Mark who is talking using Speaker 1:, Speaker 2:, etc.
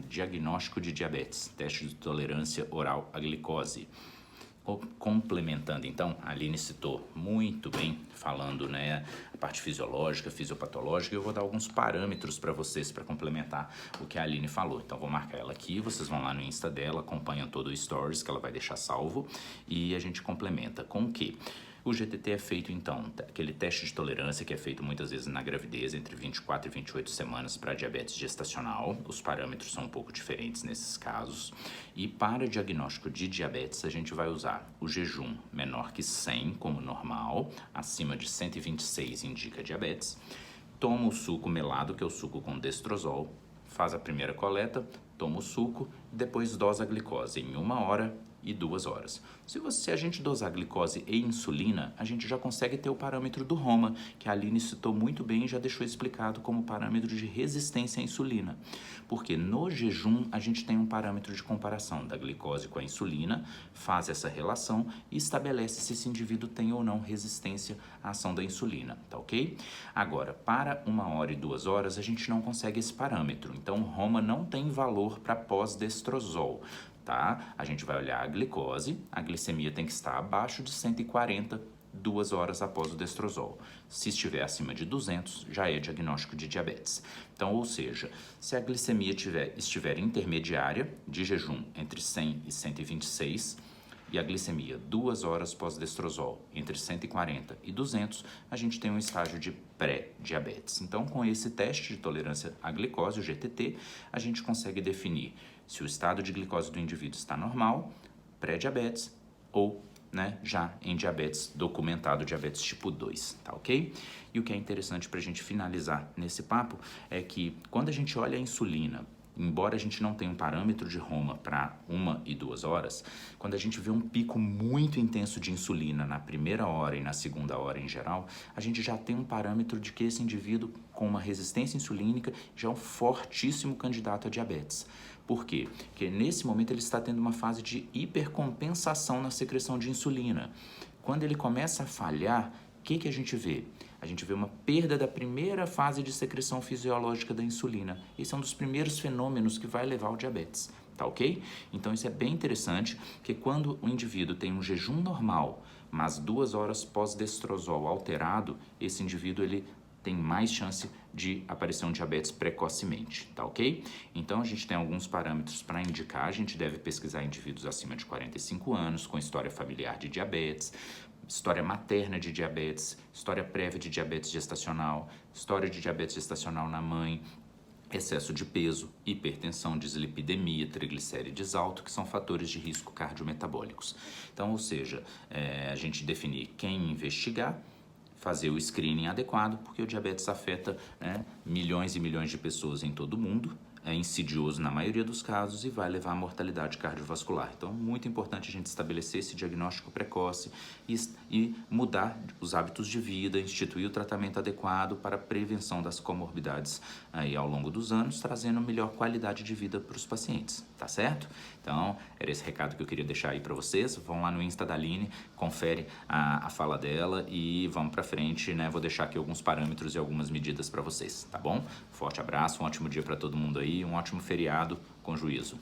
Speaker 1: diagnóstico de diabetes, teste de tolerância oral à glicose. Complementando, então, a Aline citou muito bem, falando, né, a parte fisiológica, fisiopatológica, eu vou dar alguns parâmetros para vocês para complementar o que a Aline falou. Então, vou marcar ela aqui, vocês vão lá no Insta dela, acompanham todo o Stories que ela vai deixar salvo e a gente complementa com o quê? O GTT é feito, então, aquele teste de tolerância que é feito muitas vezes na gravidez, entre 24 e 28 semanas para diabetes gestacional. Os parâmetros são um pouco diferentes nesses casos. E para diagnóstico de diabetes, a gente vai usar o jejum menor que 100 como normal, acima de 126 indica diabetes. Toma o suco melado, que é o suco com destrozol, faz a primeira coleta, toma o suco, depois dosa a glicose em 1 hora e 2 horas. Se a gente dosar glicose e insulina, a gente já consegue ter o parâmetro do Roma, que a Aline citou muito bem e já deixou explicado como parâmetro de resistência à insulina. Porque no jejum a gente tem um parâmetro de comparação da glicose com a insulina, faz essa relação e estabelece se esse indivíduo tem ou não resistência à ação da insulina, tá ok? Agora, para 1 hora e 2 horas a gente não consegue esse parâmetro, então o Roma não tem valor para pós-destrozol. Tá? A gente vai olhar a glicose, a glicemia tem que estar abaixo de 140 2 horas após o destrozol. Se estiver acima de 200, já é diagnóstico de diabetes. Então, ou seja, se a glicemia estiver intermediária, de jejum entre 100 e 126, e a glicemia 2 horas pós-destrozol entre 140 e 200, a gente tem um estágio de pré-diabetes. Então, com esse teste de tolerância à glicose, o GTT, a gente consegue definir se o estado de glicose do indivíduo está normal, pré-diabetes ou, né, já em diabetes documentado, diabetes tipo 2, tá ok? E o que é interessante para a gente finalizar nesse papo é que quando a gente olha a insulina, embora a gente não tenha um parâmetro de Roma para 1 e 2 horas, quando a gente vê um pico muito intenso de insulina na primeira hora e na segunda hora em geral, a gente já tem um parâmetro de que esse indivíduo com uma resistência insulínica já é um fortíssimo candidato a diabetes. Por quê? Porque nesse momento ele está tendo uma fase de hipercompensação na secreção de insulina. Quando ele começa a falhar, o que a gente vê? A gente vê uma perda da primeira fase de secreção fisiológica da insulina. Esse é um dos primeiros fenômenos que vai levar ao diabetes, tá ok? Então isso é bem interessante, porque quando o indivíduo tem um jejum normal, mas 2 horas pós-destrozol alterado, esse indivíduo ele tem mais chance de aparecer um diabetes precocemente, tá ok? Então a gente tem alguns parâmetros para indicar, a gente deve pesquisar indivíduos acima de 45 anos, com história familiar de diabetes, história materna de diabetes, história prévia de diabetes gestacional, história de diabetes gestacional na mãe, excesso de peso, hipertensão, dislipidemia, triglicérides alto, que são fatores de risco cardiometabólicos. Então, ou seja, a gente definir quem investigar, fazer o screening adequado, porque o diabetes afeta, né, milhões e milhões de pessoas em todo o mundo, é insidioso na maioria dos casos e vai levar à mortalidade cardiovascular. Então, muito importante a gente estabelecer esse diagnóstico precoce e mudar os hábitos de vida, instituir o tratamento adequado para a prevenção das comorbidades aí ao longo dos anos, trazendo melhor qualidade de vida para os pacientes, tá certo? Então, era esse recado que eu queria deixar aí para vocês. Vão lá no Insta da Aline, confere a fala dela e vamos para frente, né? Vou deixar aqui alguns parâmetros e algumas medidas para vocês, tá bom? Forte abraço, um ótimo dia para todo mundo aí, um ótimo feriado com juízo.